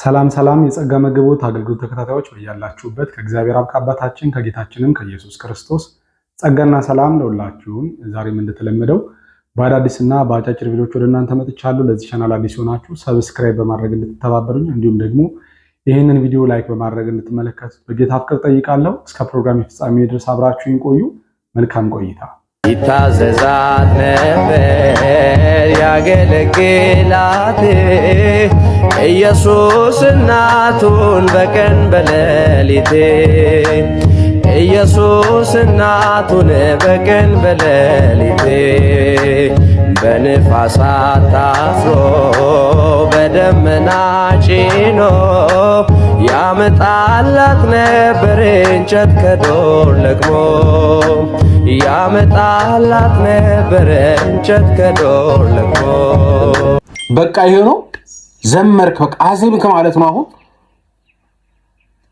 ሰላም ሰላም የጸጋ መግቦት አገልግሎት ተከታታዮች በያላችሁበት ከእግዚአብሔር አብ ከአባታችን ከጌታችንም ከኢየሱስ ክርስቶስ ጸጋና ሰላም ለሁላችሁም። ዛሬም እንደተለመደው በአዳዲስና በአጫጭር ቪዲዮዎች ወደ እናንተ መጥቻለሁ። ለዚህ ቻናል አዲስ ሆናችሁ ሰብስክራይብ በማድረግ እንድትተባበሩኝ እንዲሁም ደግሞ ይህንን ቪዲዮ ላይክ በማድረግ እንድትመለከቱት በጌታ ፍቅር ጠይቃለሁ። እስከ ፕሮግራም ፍጻሜ ድረስ አብራችሁኝ ቆዩ። መልካም ቆይታ። ይታዘዛት ነበር ያገለግላት ኢየሱስ እናቱን በቀን በሌሊት ኢየሱስ እናቱን በቀን በሌሊት በንፋሳት ታስሮ በደመና ጭኖ ያመጣላት ነበር እንጨት ከዶር ለቅሞ ያመጣላት ነበር እንጨት ከዶር ለቅሞ። በቃ ይሄ ነው ዘመርክ በቃ አዜምክ ማለት ነው።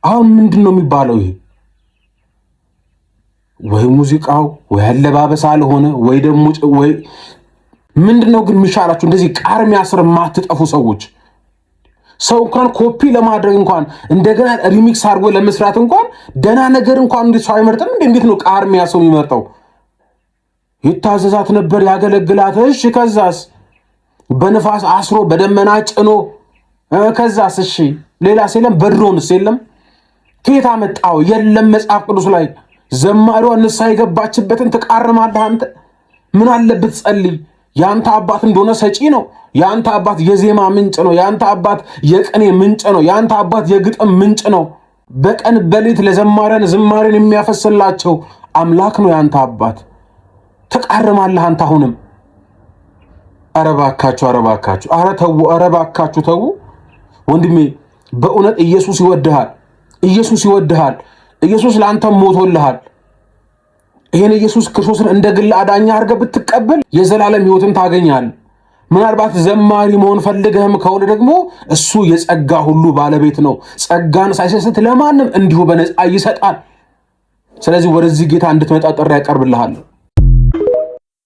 አሁን ምንድነው የሚባለው? ይሄ ወይ ሙዚቃው ወይ አለባበስ አልሆነ ወይ ደግሞ ወይ ምንድነው ግን የሚሻላችሁ? እንደዚህ ቃርሚያ ስር ማትጠፉ ሰዎች ሰው እንኳን ኮፒ ለማድረግ እንኳን እንደገና ሪሚክስ አድርጎ ለመስራት እንኳን ደና ነገር እንኳን እንዴት ሰው አይመርጥም? እንዴት ነው ቃርሚያ ሰው የሚመርጠው? ይታዘዛት ነበር ያገለግላት። እሺ ከዛስ በንፋስ አስሮ በደመና ጭኖ ከዛስ እሺ ሌላስ የለም? በድሮንስ የለም? ከየት አመጣው? የለም መጽሐፍ ቅዱስ ላይ ዘማሪዋ ንስሐ የገባችበትን ትቃርማለህ አንተ? ምን አለበት ጸልይ። ያንተ አባት እንደሆነ ሰጪ ነው። ያንተ አባት የዜማ ምንጭ ነው። ያንተ አባት የቅኔ ምንጭ ነው። ያንተ አባት የግጥም ምንጭ ነው። በቀን በሌት ለዘማሪያን ዝማሬን የሚያፈስላቸው አምላክ ነው ያንተ አባት። ትቃርማለህ አንተ አሁንም። ኧረ እባካችሁ ኧረ ተው፣ ኧረ እባካችሁ ተው። ወንድሜ በእውነት ኢየሱስ ይወድሃል። ኢየሱስ ይወድሃል። ኢየሱስ ለአንተ ሞቶልሃል። ይሄን ኢየሱስ ክርስቶስን እንደ ግል አዳኛ አድርገህ ብትቀበል የዘላለም ሕይወትን ታገኛለህ። ምናልባት ዘማሪ መሆን ፈልገህም ከሆነ ደግሞ እሱ የጸጋ ሁሉ ባለቤት ነው። ጸጋን ሳይሰስት ለማንም እንዲሁ በነፃ ይሰጣል። ስለዚህ ወደዚህ ጌታ እንድትመጣ ጥሪ ያቀርብልሃል።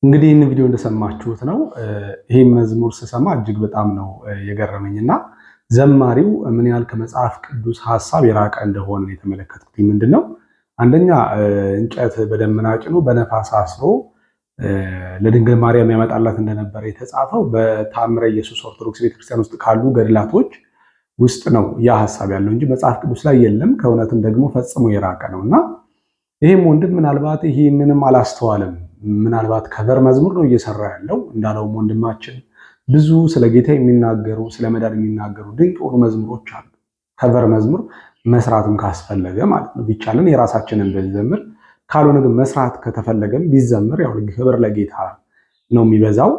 እንግዲህ ይህን ቪዲዮ እንደሰማችሁት ነው። ይህም መዝሙር ስሰማ እጅግ በጣም ነው የገረመኝና ዘማሪው ምን ያህል ከመጽሐፍ ቅዱስ ሐሳብ የራቀ እንደሆነ የተመለከትኩት ምንድነው? አንደኛ እንጨት በደመና ጭኖ በነፋስ አስሮ ለድንግል ማርያም ያመጣላት እንደነበረ የተጻፈው በታምረ ኢየሱስ ኦርቶዶክስ ቤተክርስቲያን ውስጥ ካሉ ገድላቶች ውስጥ ነው ያ ሐሳብ ያለው እንጂ መጽሐፍ ቅዱስ ላይ የለም። ከእውነትም ደግሞ ፈጽሞ የራቀ ነውና ይሄም ወንድም ምናልባት ይሄንንም አላስተዋለም። ምናልባት ከቨር መዝሙር ነው እየሰራ ያለው። እንዳለውም ወንድማችን ብዙ ስለ ጌታ የሚናገሩ ስለ መዳን የሚናገሩ ድንቅ የሆኑ መዝሙሮች አሉ። ከቨር መዝሙር መስራትም ካስፈለገ ማለት ነው ቢቻለን የራሳችንን ብንዘምር፣ ካልሆነ ግን መስራት ከተፈለገም ቢዘምር ያው ክብር ለጌታ ነው የሚበዛው።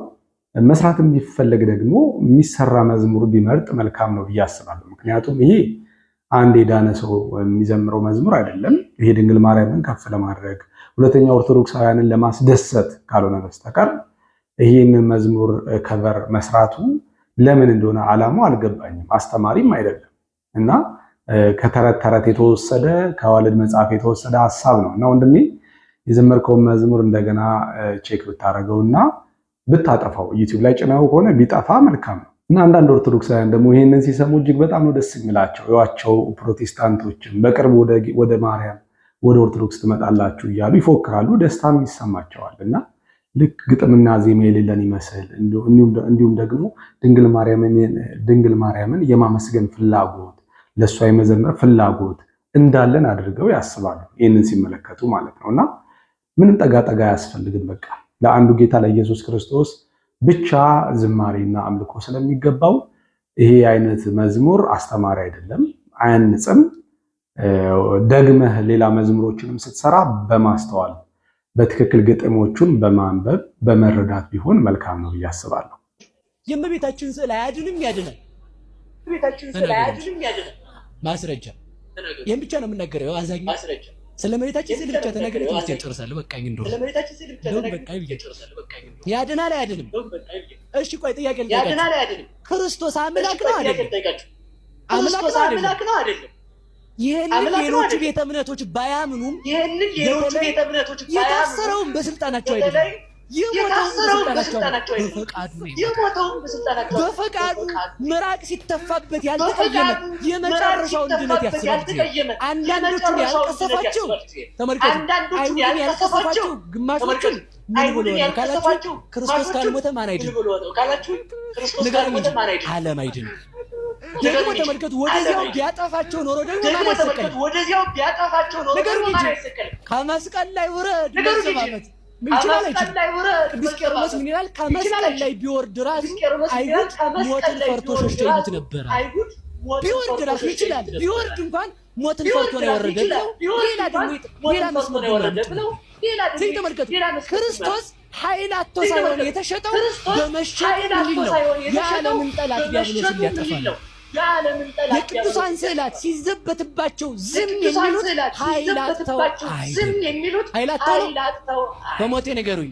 መስራትም ቢፈለግ ደግሞ የሚሰራ መዝሙር ቢመርጥ መልካም ነው ብዬ አስባለሁ። ምክንያቱም ይሄ አንድ የዳነ ሰው የሚዘምረው መዝሙር አይደለም። ይሄ ድንግል ማርያምን ከፍ ለማድረግ ሁለተኛ ኦርቶዶክሳውያንን ለማስደሰት ካልሆነ በስተቀር ይሄንን መዝሙር ከቨር መስራቱ ለምን እንደሆነ ዓላማው አልገባኝም። አስተማሪም አይደለም እና ከተረት ተረት የተወሰደ ከዋልድ መጽሐፍ የተወሰደ ሐሳብ ነው እና ወንድሜ የዘመርከውን መዝሙር እንደገና ቼክ ብታረገውና ብታጠፋው ዩቲዩብ ላይ ጭነው ከሆነ ቢጠፋ መልካም ነው። እና አንዳንድ ኦርቶዶክሳውያን ደግሞ ይሄንን ሲሰሙ እጅግ በጣም ነው ደስ የሚላቸው። ያቸው ፕሮቴስታንቶችም በቅርብ ወደ ማርያም ወደ ኦርቶዶክስ ትመጣላችሁ እያሉ ይፎክራሉ፣ ደስታም ይሰማቸዋል። እና ልክ ግጥምና ዜማ የሌለን ይመስል እንዲሁም ደግሞ ድንግል ማርያምን የማመስገን ፍላጎት ለእሷ የመዘመር ፍላጎት እንዳለን አድርገው ያስባሉ፣ ይህንን ሲመለከቱ ማለት ነው። እና ምንም ጠጋጠጋ አያስፈልግም። በቃ ለአንዱ ጌታ ለኢየሱስ ክርስቶስ ብቻ ዝማሬና አምልኮ ስለሚገባው ይሄ አይነት መዝሙር አስተማሪ አይደለም፣ አያንጽም። ደግመህ ሌላ መዝሙሮችንም ስትሰራ በማስተዋል በትክክል ግጥሞቹን በማንበብ በመረዳት ቢሆን መልካም ነው ብዬ አስባለሁ። የእመቤታችን ስዕል አያድንም ያድናል። ማስረጃ ይሄን ብቻ ነው የምናገረው። አዛኝ ማስረጃ ስለ እመቤታችን ስዕል ብቻ ተናገረ ትንሽ ጨርሳለሁ። በቃኝ እንደው ያድናል አያድንም? እሺ ቆይ ጥያቄ ልጠይቃችሁ። ያድናል አያድንም? ክርስቶስ አምላክ ነው አይደለም? አምላክ ነው አይደለም? ይሄንን ሌሎች ቤተ እምነቶች ባያምኑም የታሰረውን በስልጣናቸው አይደለም የሞተውን በፈቃዱ ምራቅ ሲተፋበት ያልተቀየመ የመጨረሻውን ድነት ያስባል። አንዳንዶቹን ያልቀሰፋቸው ተመልከቱ። አይሁድን ያልቀሰፋቸው ግማሾቹን ምን ብሎ ነው ካላችሁ ክርስቶስ ካልሞተ ማን አይድን? ንገሩኝ እንጂ ዓለም አይድንም። ደግሞ ተመልከቱ ወደዚያው ቢያጠፋቸው ኖሮ ደግሞ ማን አይሰቀልም? ንገሩኝ እንጂ ከመስቀል ላይ ውረድ ለሰባበት ምንጭላል ቅዱስ ቄርሎስ ምን ይላል? ከመስቀል ላይ ቢወርድ ራሱ አይሁድ ሞትን ፈርቶ ሸሽቶ ይሉት ነበር። ቢወርድ ራሱ ይችላል። ቢወርድ እንኳን ሞትን ፈርቶ ነው የወረደው። ሌላ ደግሞ ሌላ መስመር ነው። ስለዚህ ተመልከቱ ክርስቶስ ኃይል አጥቶ ሳይሆን የተሸጠው በመሸጥ ነው። የዓለምን ጠላት ዲያብሎስን ሊያጠፋ ነው። የቅዱሳን ስዕላት ሲዘበትባቸው ዝም የሚሉት ኃይል አጥተው አይደለም። ኃይል አጥተው በሞቴ ንገሩኝ።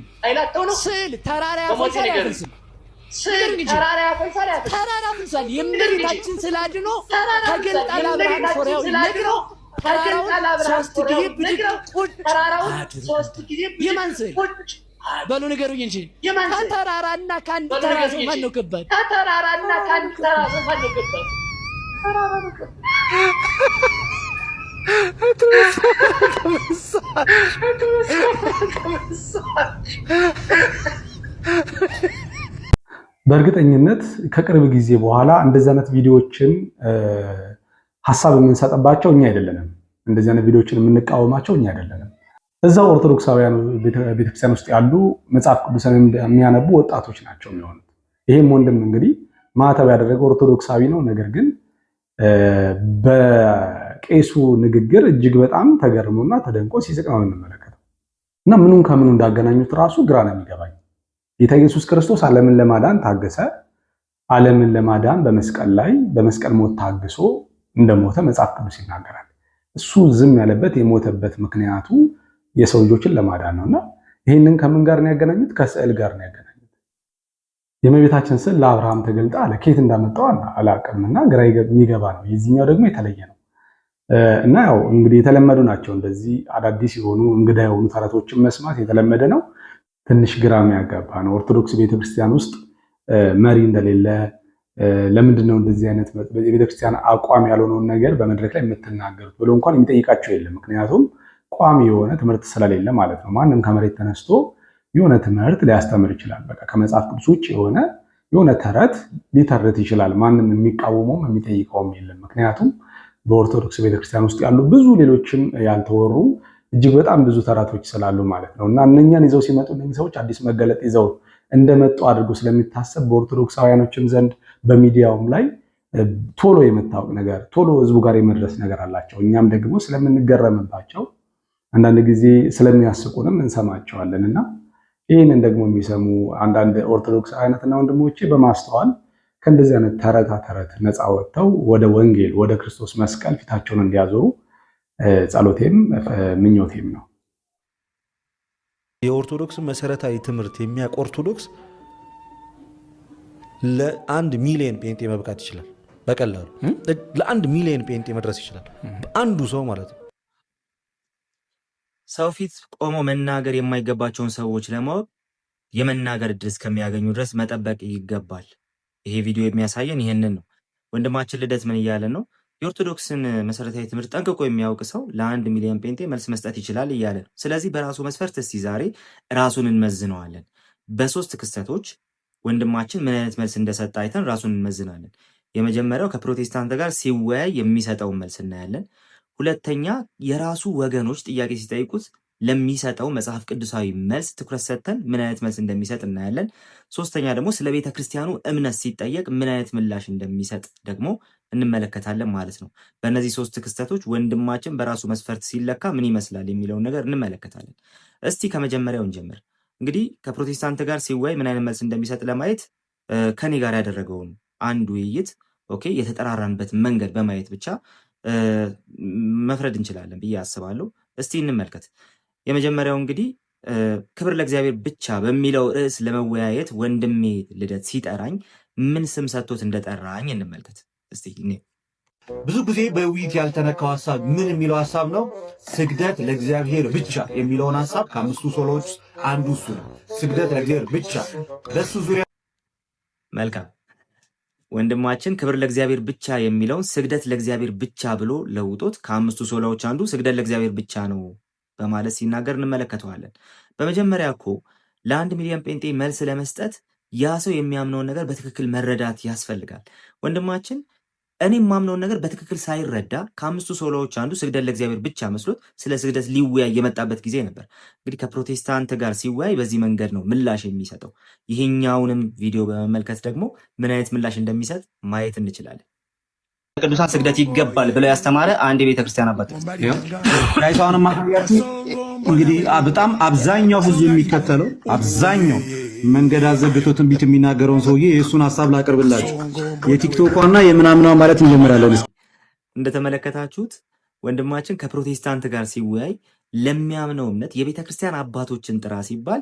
ስዕል ተራራ ያፈልሳል አያፈልስም? ተራራ ያፈልሳል። የእመቤታችን ስዕል አድኖ ተገልጣ ለአብርሃም ሶርያዊ ነግረው ተራራውን 3 ጊዜ ብድግ ቁጭ አድርጎ የማን ስዕል በሉ ንገሩኝ እንጂ ከተራራና ከአንድ ተራራ ማን ነው ከባድ? ከተራራና ከአንድ ተራራ ማን ነው ከባድ? ተራራ ነው ከባድ። በእርግጠኝነት ከቅርብ ጊዜ በኋላ እንደዚህ አይነት ቪዲዮዎችን ሐሳብ የምንሰጥባቸው እኛ አይደለንም። እንደዚህ አይነት ቪዲዮዎችን የምንቃወማቸው እኛ አይደለንም። እዛው ኦርቶዶክሳውያን ቤተክርስቲያን ውስጥ ያሉ መጽሐፍ ቅዱስን የሚያነቡ ወጣቶች ናቸው የሚሆኑት። ይሄም ወንድም እንግዲህ ማተብ ያደረገው ኦርቶዶክሳዊ ነው። ነገር ግን በቄሱ ንግግር እጅግ በጣም ተገርሞና ተደንቆ ሲስቅ ነው የምንመለከተው። እና ምኑን ከምኑ እንዳገናኙት ራሱ ግራ ነው የሚገባኝ። ጌታ ኢየሱስ ክርስቶስ ዓለምን ለማዳን ታገሰ። ዓለምን ለማዳን በመስቀል ሞት ታግሶ እንደሞተ መጽሐፍ ቅዱስ ይናገራል። እሱ ዝም ያለበት የሞተበት ምክንያቱ የሰው ልጆችን ለማዳን ነውና ይሄንን ከምን ጋር ነው ያገናኙት? ከስዕል ጋር ነው ያገናኙት። የእመቤታችን ስዕል ለአብርሃም ተገልጣ ለኬት እንዳመጣው አላውቅምና ግራ የሚገባ ነው። የዚህኛው ደግሞ የተለየ ነው እና ያው እንግዲህ የተለመዱ ናቸው እንደዚህ አዳዲስ የሆኑ እንግዳ የሆኑ ተረቶችን መስማት የተለመደ ነው። ትንሽ ግራ የሚያጋባ ነው። ኦርቶዶክስ ቤተክርስቲያን ውስጥ መሪ እንደሌለ ለምንድን ነው እንደዚህ አይነት የቤተክርስቲያን አቋም ያልሆነውን ነገር በመድረክ ላይ የምትናገሩት ብሎ እንኳን የሚጠይቃቸው የለም። ምክንያቱም ቋሚ የሆነ ትምህርት ስለሌለ ማለት ነው። ማንም ከመሬት ተነስቶ የሆነ ትምህርት ሊያስተምር ይችላል። በቃ ከመጽሐፍ ቅዱስ ውጭ የሆነ ተረት ሊተርት ይችላል። ማንም የሚቃወመውም የሚጠይቀውም የለም። ምክንያቱም በኦርቶዶክስ ቤተክርስቲያን ውስጥ ያሉ ብዙ ሌሎችም ያልተወሩ እጅግ በጣም ብዙ ተረቶች ስላሉ ማለት ነው። እና እነኛን ይዘው ሲመጡ እነዚህ ሰዎች አዲስ መገለጥ ይዘው እንደመጡ አድርጎ ስለሚታሰብ በኦርቶዶክሳውያኖችም ዘንድ በሚዲያውም ላይ ቶሎ የመታወቅ ነገር፣ ቶሎ ህዝቡ ጋር የመድረስ ነገር አላቸው። እኛም ደግሞ ስለምንገረምባቸው አንዳንድ ጊዜ ስለሚያስቁንም እንሰማቸዋለን እና ይህንን ደግሞ የሚሰሙ አንዳንድ ኦርቶዶክስ አይነትና ወንድሞቼ በማስተዋል ከእንደዚህ አይነት ተረት ነፃ ወጥተው ወደ ወንጌል ወደ ክርስቶስ መስቀል ፊታቸውን እንዲያዞሩ ጸሎቴም ምኞቴም ነው። የኦርቶዶክስ መሰረታዊ ትምህርት የሚያውቅ ኦርቶዶክስ ለ1 ሚሊዮን ጴንጤ መብቃት ይችላል። በቀላሉ ለ1 ሚሊዮን ጴንጤ መድረስ ይችላል። አንዱ ሰው ማለት ነው። ሰው ፊት ቆሞ መናገር የማይገባቸውን ሰዎች ለማወቅ የመናገር እድል እስከሚያገኙ ድረስ መጠበቅ ይገባል። ይሄ ቪዲዮ የሚያሳየን ይሄንን ነው። ወንድማችን ልደት ምን እያለ ነው? የኦርቶዶክስን መሰረታዊ ትምህርት ጠንቅቆ የሚያውቅ ሰው ለ1 ሚሊዮን ጴንጤ መልስ መስጠት ይችላል እያለ ነው። ስለዚህ በራሱ መስፈርት እስቲ ዛሬ ራሱን እንመዝነዋለን። በ3 ክስተቶች ወንድማችን ምን አይነት መልስ እንደሰጠ አይተን ራሱን እንመዝናለን። የመጀመሪያው ከፕሮቴስታንት ጋር ሲወያይ የሚሰጠውን መልስ እናያለን። ሁለተኛ የራሱ ወገኖች ጥያቄ ሲጠይቁት ለሚሰጠው መጽሐፍ ቅዱሳዊ መልስ ትኩረት ሰጥተን ምን አይነት መልስ እንደሚሰጥ እናያለን። ሶስተኛ ደግሞ ስለ ቤተ ክርስቲያኑ እምነት ሲጠየቅ ምን አይነት ምላሽ እንደሚሰጥ ደግሞ እንመለከታለን ማለት ነው። በእነዚህ 3 ክስተቶች ወንድማችን በራሱ መስፈርት ሲለካ ምን ይመስላል የሚለውን ነገር እንመለከታለን። እስቲ ከመጀመሪያው እንጀምር። እንግዲህ ከፕሮቴስታንት ጋር ሲወያይ ምን አይነት መልስ እንደሚሰጥ ለማየት ከኔ ጋር ያደረገውን አንድ ውይይት የተጠራራንበት መንገድ በማየት ብቻ መፍረድ እንችላለን ብዬ አስባለሁ። እስቲ እንመልከት። የመጀመሪያው እንግዲህ ክብር ለእግዚአብሔር ብቻ በሚለው ርዕስ ለመወያየት ወንድሜ ልደት ሲጠራኝ ምን ስም ሰጥቶት እንደጠራኝ እንመልከት እስቲ። ብዙ ጊዜ በውይይት ያልተነካው ሀሳብ ምን የሚለው ሀሳብ ነው? ስግደት ለእግዚአብሔር ብቻ የሚለውን ሀሳብ ከ5 ሶሎዎች አንዱ እሱ ነው። ስግደት ለእግዚአብሔር ብቻ በሱ ዙሪያ መልካም ወንድማችን ክብር ለእግዚአብሔር ብቻ የሚለውን ስግደት ለእግዚአብሔር ብቻ ብሎ ለውጦት ከአምስቱ ሶላዎች አንዱ ስግደት ለእግዚአብሔር ብቻ ነው በማለት ሲናገር እንመለከተዋለን። በመጀመሪያ እኮ ለ1 ሚሊዮን ጴንጤ መልስ ለመስጠት ያ ሰው የሚያምነውን ነገር በትክክል መረዳት ያስፈልጋል። ወንድማችን እኔ የማምነውን ነገር በትክክል ሳይረዳ ከአምስቱ ሶላዎች አንዱ ስግደት ለእግዚአብሔር ብቻ መስሎት ስለ ስግደት ሊወያይ የመጣበት ጊዜ ነበር። እንግዲህ ከፕሮቴስታንት ጋር ሲወያይ በዚህ መንገድ ነው ምላሽ የሚሰጠው። ይሄኛውንም ቪዲዮ በመመልከት ደግሞ ምን አይነት ምላሽ እንደሚሰጥ ማየት እንችላለን። ቅዱሳን ስግደት ይገባል ብለው ያስተማረ አንድ የቤተ ክርስቲያን አባት ዳይቷንም ማሳያችሁ እንግዲህ በጣም አብዛኛው ህዝብ የሚከተለው አብዛኛው መንገድ አዘግቶ ትንቢት የሚናገረውን ሰውዬ የእሱን ሐሳብ ላቀርብላችሁ። የቲክቶኳና የምናምናው ማለት እንጀምራለን። እንደተመለከታችሁት ወንድማችን ከፕሮቴስታንት ጋር ሲወያይ ለሚያምነው እምነት የቤተ ክርስቲያን አባቶችን ጥራ ሲባል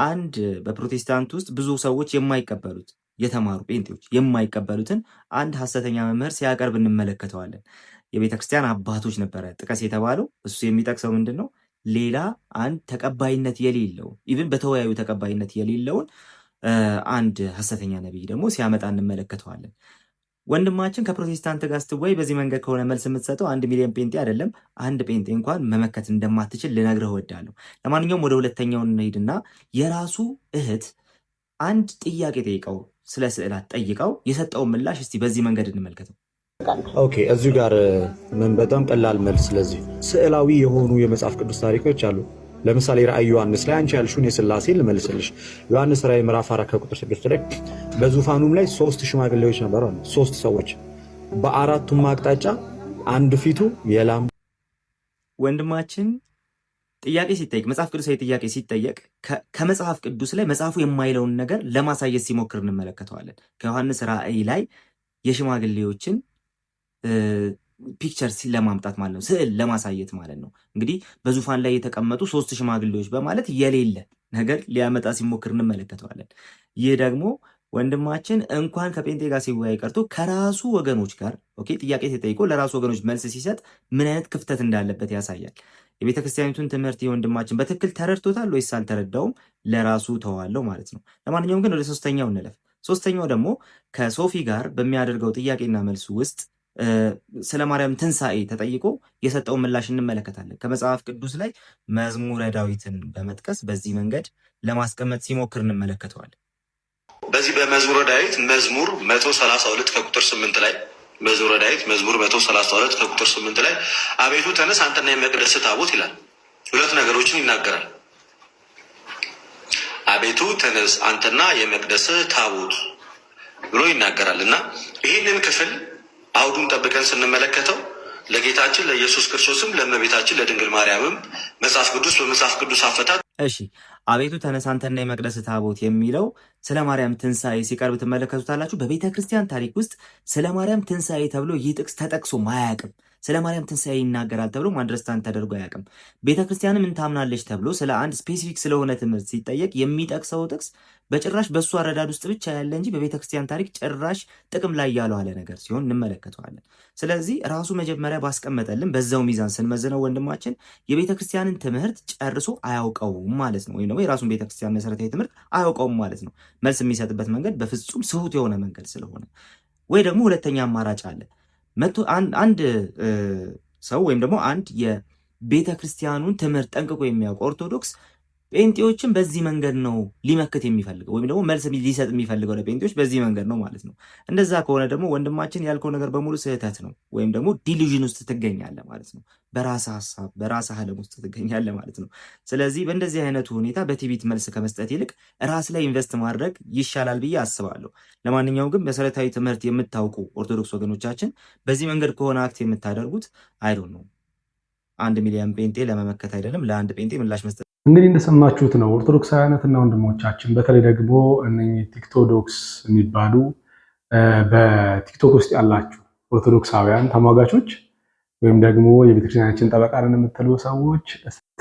አንድ በፕሮቴስታንት ውስጥ ብዙ ሰዎች የማይቀበሉት የተማሩ ጴንጤዎች የማይቀበሉትን አንድ ሐሰተኛ መምህር ሲያቀርብ እንመለከተዋለን። የቤተ ክርስቲያን አባቶች ነበረ ጥቀስ የተባለው። እሱ የሚጠቅሰው ምንድን ነው? ሌላ አንድ ተቀባይነት የሌለው ኢቭን በተወያዩ ተቀባይነት የሌለውን አንድ ሐሰተኛ ነቢይ ደግሞ ሲያመጣ እንመለከተዋለን። ወንድማችን ከፕሮቴስታንት ጋር ስትወያይ በዚህ መንገድ ከሆነ መልስ የምትሰጠው 1 ሚሊዮን ጴንጤ አይደለም አንድ ጴንጤ እንኳን መመከት እንደማትችል ልነግርህ እወዳለሁ። ለማንኛውም ወደ ሁለተኛው እንሂድና የራሱ እህት አንድ ጥያቄ ጠይቀው ስለ ስዕላት ጠይቀው የሰጠውን ምላሽ እስቲ በዚህ መንገድ እንመልከተው። ኦኬ እዚሁ ጋር ምን በጣም ቀላል መልስ። ስለዚህ ስዕላዊ የሆኑ የመጽሐፍ ቅዱስ ታሪኮች አሉ። ለምሳሌ ራእይ ዮሐንስ ላይ አንቺ ያልሽውን የሥላሴ ልመልስልሽ። ዮሐንስ ራእይ ምዕራፍ 4 ከቁጥር 6 ላይ በዙፋኑም ላይ 3 ሽማግሌዎች ነበሩ፣ 3 ሰዎች በአራቱም አቅጣጫ አንድ ፊቱ የላም። ወንድማችን ጥያቄ ሲጠይቅ መጽሐፍ ቅዱሳዊ ጥያቄ ሲጠየቅ ከመጽሐፍ ቅዱስ ላይ መጽሐፉ የማይለውን ነገር ለማሳየት ሲሞክር እንመለከተዋለን። ከዮሐንስ ራእይ ላይ የሽማግሌዎችን ፒክቸር ለማምጣት ማለት ነው፣ ስዕል ለማሳየት ማለት ነው። እንግዲህ በዙፋን ላይ የተቀመጡ 3 ሽማግሌዎች በማለት የሌለ ነገር ሊያመጣ ሲሞክር እንመለከተዋለን። ይህ ደግሞ ወንድማችን እንኳን ከጴንጤ ጋር ሲወያይ ቀርቶ ከራሱ ወገኖች ጋር ጥያቄ ተጠይቆ ለራሱ ወገኖች መልስ ሲሰጥ ምን አይነት ክፍተት እንዳለበት ያሳያል። የቤተ ክርስቲያኒቱን ትምህርት ወንድማችን በትክክል ተረድቶታል ወይስ አልተረዳውም? ለራሱ ተዋለው ማለት ነው። ለማንኛውም ግን ወደ ሶስተኛው እንለፍ። ሶስተኛው ደግሞ ከሶፊ ጋር በሚያደርገው ጥያቄና መልሱ ውስጥ ስለ ማርያም ትንሣኤ ተጠይቆ የሰጠውን ምላሽ እንመለከታለን። ከመጽሐፍ ቅዱስ ላይ መዝሙረ ዳዊትን በመጥቀስ በዚህ መንገድ ለማስቀመጥ ሲሞክር እንመለከተዋለን። በዚህ በመዝሙረ ዳዊት መዝሙር 132 ከቁጥር 8 ላይ መዝሙረ ዳዊት መዝሙር 132 ከቁጥር 8 ላይ አቤቱ ተነስ አንተና የመቅደስ ታቦት ይላል። 2 ነገሮችን ይናገራል። አቤቱ ተነስ አንተና የመቅደስ ታቦት ብሎ ይናገራል እና ይህንን ክፍል አውዱን ጠብቀን ስንመለከተው ለጌታችን ለኢየሱስ ክርስቶስም ለእመቤታችን ለድንግል ማርያምም መጽሐፍ ቅዱስ በመጽሐፍ ቅዱስ አፈታት እሺ አቤቱ ተነስ አንተና የመቅደስ ታቦት የሚለው ስለ ማርያም ትንሣኤ ሲቀርብ ትመለከቱታላችሁ። በቤተ ክርስቲያን ታሪክ ውስጥ ስለ ማርያም ትንሣኤ ተብሎ ይህ ጥቅስ ተጠቅሶ አያውቅም። ስለ ማርያም ትንሣኤ ይናገራል ተብሎ አንደርስታንድ ተደርጎ አያውቅም። ቤተ ክርስቲያንም ምን ታምናለች ተብሎ ስለ አንድ ስፔሲፊክ ስለሆነ ትምህርት ሲጠየቅ የሚጠቅሰው ጥቅስ በጭራሽ በእሱ አረዳድ ውስጥ ብቻ ያለ እንጂ በቤተ ክርስቲያን ታሪክ ጭራሽ ጥቅም ላይ ያልዋለ ነገር ሲሆን እንመለከተዋለን። ስለዚህ ራሱ መጀመሪያ ባስቀመጠልን በዛው ሚዛን ስንመዝነው ወንድማችን የቤተ ክርስቲያንን ትምህርት ጨርሶ አያውቀውም ማለት ነው። ወይም ደግሞ የራሱን ቤተ ክርስቲያን መሰረታዊ ትምህርት አያውቀውም ማለት ነው። መልስ የሚሰጥበት መንገድ በፍጹም ስሁት የሆነ መንገድ ስለሆነ ወይ ደግሞ ሁለተኛ አማራጭ አለ። አንድ ሰው ወይም ደግሞ አንድ የቤተ ክርስቲያኑን ትምህርት ጠንቅቆ የሚያውቅ ኦርቶዶክስ ጴንጤዎችን በዚህ መንገድ ነው ሊመክት የሚፈልገው ወይም ደግሞ መልስ ሊሰጥ የሚፈልገው ለጴንጤዎች በዚህ መንገድ ነው ማለት ነው። እንደዛ ከሆነ ደግሞ ወንድማችን ያልከው ነገር በሙሉ ስህተት ነው ወይም ደግሞ ዲሉዥን ውስጥ ትገኛለህ ማለት ነው። በራስህ ሀሳብ በራስህ ዓለም ውስጥ ትገኛለህ ማለት ነው። ስለዚህ በእንደዚህ አይነቱ ሁኔታ በትዕቢት መልስ ከመስጠት ይልቅ ራስ ላይ ኢንቨስት ማድረግ ይሻላል ብዬ አስባለሁ። ለማንኛውም ግን መሰረታዊ ትምህርት የምታውቁ ኦርቶዶክስ ወገኖቻችን በዚህ መንገድ ከሆነ አክት የምታደርጉት አይዶን ነው 1 ሚሊዮን ጴንጤ ለመመከት አይደለም ለአንድ ጴንጤ ምላሽ መስጠት። እንግዲህ እንደሰማችሁት ነው ኦርቶዶክሳውያንና ወንድሞቻችን በተለይ ደግሞ እነኚህ ቲክቶዶክስ የሚባሉ በቲክቶክ ውስጥ ያላችሁ ኦርቶዶክሳውያን ተሟጋቾች ወይም ደግሞ የቤተክርስቲያናችን ጠበቃ ነን የምትሉ ሰዎች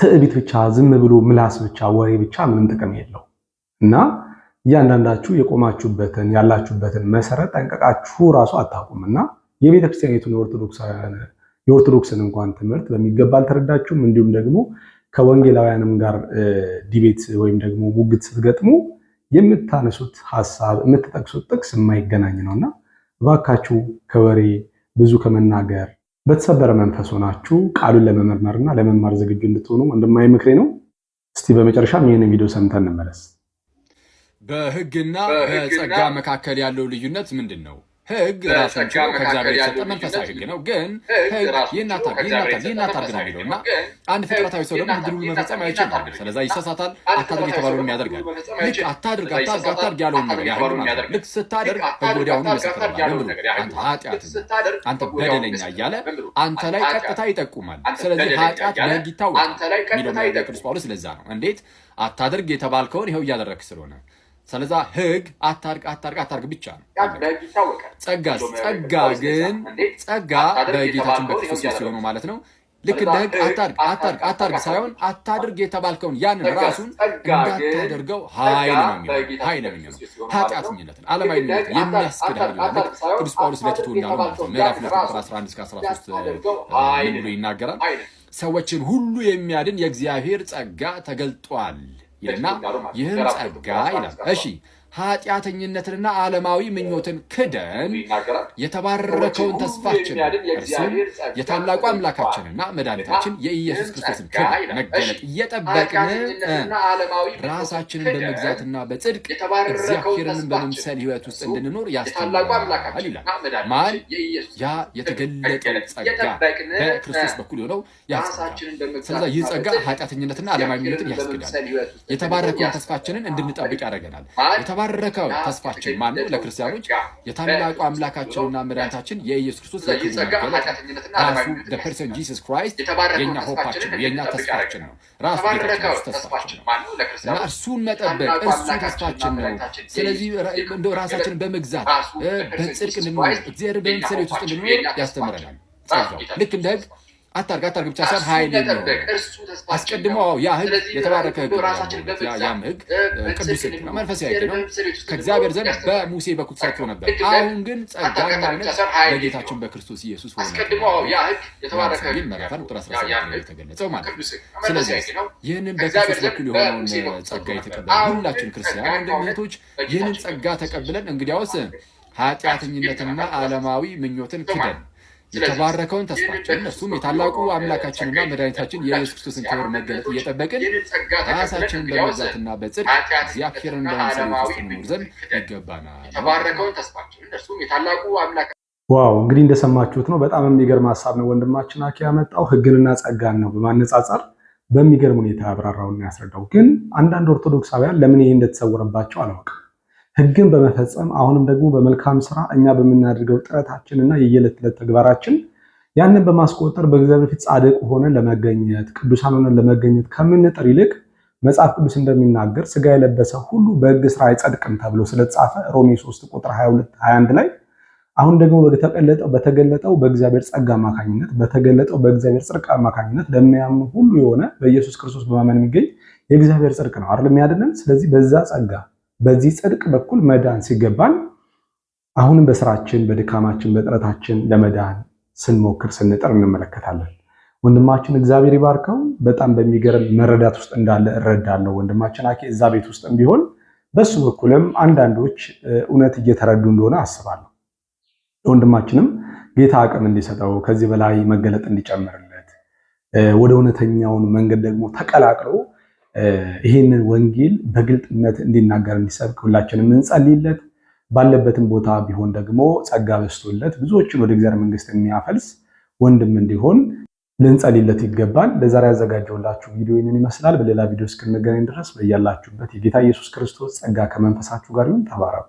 ትዕቢት ብቻ ዝም ብሎ ምላስ ብቻ ወሬ ብቻ ምንም ጥቅም የለው እና እያንዳንዳችሁ የቆማችሁበትን ያላችሁበትን መሰረት ጠንቀቃችሁ ራሱ አታውቁም እና የቤተክርስቲያኒቱን የኦርቶዶክስን እንኳን ትምህርት በሚገባ አልተረዳችሁም። እንዲሁም ደግሞ ከወንጌላውያንም ጋር ዲቤት ወይም ደግሞ ሙግት ስትገጥሙ የምታነሱት ሐሳብ የምትጠቅሱት ጥቅስ የማይገናኝ ነውና እባካችሁ ከወሬ ብዙ ከመናገር በተሰበረ መንፈስ ሆናችሁ ቃሉን ለመመርመርና ለመማር ዝግጁ እንድትሆኑ ወንድማዊ ምክሬ ነው። እስቲ በመጨረሻም ይህንን ቪዲዮ ሰምተን እንመለስ። በሕግና በጸጋ መካከል ያለው ልዩነት ምንድን ነው? ሕግ ራሱን ችሎ ከእግዚአብሔር የተሰጠ መንፈሳዊ ሕግ ነው። ግን ሕግ ይህን አታርግ ነው የሚለውና አንድ ፍጥረታዊ ሰው ደግሞ ሕግን ሁሉ መፈጸም አይችልም። ስለዛ ይሳሳታል። አታድርግ የተባለውን ያደርጋል። ልክ አታድርግ ያለውን ነገር ያህል ማለት ነው። ልክ ስታደርግ ሕግ ወዲያውኑ ይመሰክርልሃል። አንተ ኃጢአት፣ አንተ በደለኛ እያለ አንተ ላይ ቀጥታ ይጠቁማል። ስለዚህ ኃጢአት በሕግ ይታወቃል የሚለው ቅዱስ ጳውሎስ ስለዛ ነው። እንዴት አታድርግ የተባልከውን ይኸው እያደረግክ ስለሆነ ስለዛ ሕግ አታርግ ብቻ ነው። ጸጋ በጌታችን በክርስቶስ ሲሆኑ ማለት ነው። ልክ እንደ ሕግ አታርግ ሳይሆን አታድርግ የተባልከውን ያንን ራሱን እንዳታደርገው ኃይል ነው የሚሆነው። ኃጢአተኝነትን፣ ዓለማዊነትን የሚያስክድ ኃይል ነው። ቅዱስ ጳውሎስ ለቲቶ እንዳለው ማለት ነው ምዕራፍ 2 ቁጥር 11 እስከ 13 ምን ብሎ ይናገራል? ሰዎችን ሁሉ የሚያድን የእግዚአብሔር ጸጋ ተገልጧል ይልና ይህም ጸጋ ይላል። እሺ ኃጢአተኝነትንና ዓለማዊ ምኞትን ክደን የተባረከውን ተስፋችን እርሱም የታላቁ አምላካችንና መድኃኒታችን የኢየሱስ ክርስቶስን ክብር መገለጥ እየጠበቅን ራሳችንን በመግዛትና በጽድቅ እግዚአብሔርንን በመምሰል ሕይወት ውስጥ እንድንኖር ያስተምረናል ይላል። ማን? ያ የተገለጠው ጸጋ በክርስቶስ በኩል የሆነው ያ ጸጋ። ስለዚህ ይህ ጸጋ ኃጢአተኝነትና ዓለማዊ ምኞትን ያስክዳል። የተባረከውን ተስፋችንን እንድንጠብቅ ያደርገናል። የተባረከው ተስፋችን ማነው? ለክርስቲያኖች የታላቁ አምላካችንና መድኃኒታችን የኢየሱስ ክርስቶስ የክብሩ መገለጥ ራሱ the person Jesus Christ የኛ ሆፓችን ነው፣ የኛ ተስፋችን ነው። ራሱ ጌታችን ተስፋችን ነው እና እርሱን መጠበቅ እርሱ ተስፋችን ነው። ስለዚህ እንደው ራሳችንን በመግዛት በጽድቅ እንድንኖር እግዚአብሔር በመምሰል ውስጥ እንድንኖር ያስተምረናል ጸጋው። ልክ እንደ ሕግ አታርግ ብቻ ሳይሆን ኃይል ነው። አስቀድሞ ያ ሕግ የተባረከ ሕግ ያም ሕግ ቅዱስ ሕግ ነው፣ መንፈሳዊ ሕግ ነው። ከእግዚአብሔር ዘንድ በሙሴ በኩል ተሰጥቶ ነበር። አሁን ግን ጸጋና እውነት በጌታችን በክርስቶስ ኢየሱስ ሆነ። ምዕራፍ ቁጥር 17 የተገለጸው ማለት ነው። ስለዚህ ይህንን በክርስቶስ በኩል የሆነውን ጸጋ የተቀበልን ሁላችን ክርስቲያን ወንድም እህቶች ይህንን ጸጋ ተቀብለን እንግዲያውስ ኃጢአተኝነትንና ዓለማዊ ምኞትን ክደን የተባረከውን ተስፋችን እርሱም የታላቁ አምላካችንና መድኃኒታችን የኢየሱስ ክርስቶስን ክብር መገለጥ እየጠበቅን ራሳችንን በመግዛትና በጽድቅ እግዚአብሔርን በመምሰል ውስጥ እንኖር ዘንድ ይገባናል። የተባረከውን ተስፋችን እርሱም የታላቁ አምላክ። ዋው! እንግዲህ እንደሰማችሁት ነው። በጣም የሚገርም ሐሳብ ነው ወንድማችን አኪ ያመጣው። ሕግንና ጸጋን ነው በማነጻጸር በሚገርም ሁኔታ ያብራራውና ያስረዳው። ግን አንዳንድ ኦርቶዶክሳውያን ለምን ይሄ እንደተሰወረባቸው አላውቅም። ሕግን በመፈጸም አሁንም ደግሞ በመልካም ስራ እኛ በምናደርገው ጥረታችንና የየዕለት ተዕለት ተግባራችን ያንን በማስቆጠር በእግዚአብሔር ፊት ጻድቅ ሆነን ለመገኘት ቅዱሳን ሆነን ለመገኘት ከምንጥር ይልቅ መጽሐፍ ቅዱስ እንደሚናገር ስጋ የለበሰ ሁሉ በሕግ ስራ አይጸድቅም ተብሎ ስለተጻፈ ሮሜ 3 ቁጥር 22-21 ላይ አሁን ደግሞ በተገለጠው በእግዚአብሔር ጸጋ አማካኝነት በተገለጠው በእግዚአብሔር ጽድቅ አማካኝነት ለሚያምኑ ሁሉ የሆነ በኢየሱስ ክርስቶስ በማመን የሚገኝ የእግዚአብሔር ጽድቅ ነው አይደል የሚያድነን። ስለዚህ በዛ ጸጋ በዚህ ጽድቅ በኩል መዳን ሲገባን አሁንም በስራችን በድካማችን በጥረታችን ለመዳን ስንሞክር ስንጥር እንመለከታለን። ወንድማችን እግዚአብሔር ይባርከው በጣም በሚገርም መረዳት ውስጥ እንዳለ እረዳለሁ። ወንድማችን አኬ እዛ ቤት ውስጥም ቢሆን በሱ በኩልም አንዳንዶች እውነት እየተረዱ እንደሆነ አስባለሁ። ወንድማችንም ጌታ አቅም እንዲሰጠው ከዚህ በላይ መገለጥ እንዲጨምርለት ወደ እውነተኛውን መንገድ ደግሞ ተቀላቅሎ ይህንን ወንጌል በግልጥነት እንዲናገር እንዲሰብክ ሁላችንም እንጸልይለት። ባለበትም ቦታ ቢሆን ደግሞ ጸጋ በስቶለት ብዙዎችን ወደ እግዚአብሔር መንግስት የሚያፈልስ ወንድም እንዲሆን ልንጸልይለት ይገባል። ለዛሬ ያዘጋጀሁላችሁ ቪዲዮ ይህንን ይመስላል። በሌላ ቪዲዮ እስክንገናኝ ድረስ በያላችሁበት የጌታ ኢየሱስ ክርስቶስ ጸጋ ከመንፈሳችሁ ጋር ይሁን። ተባረኩ።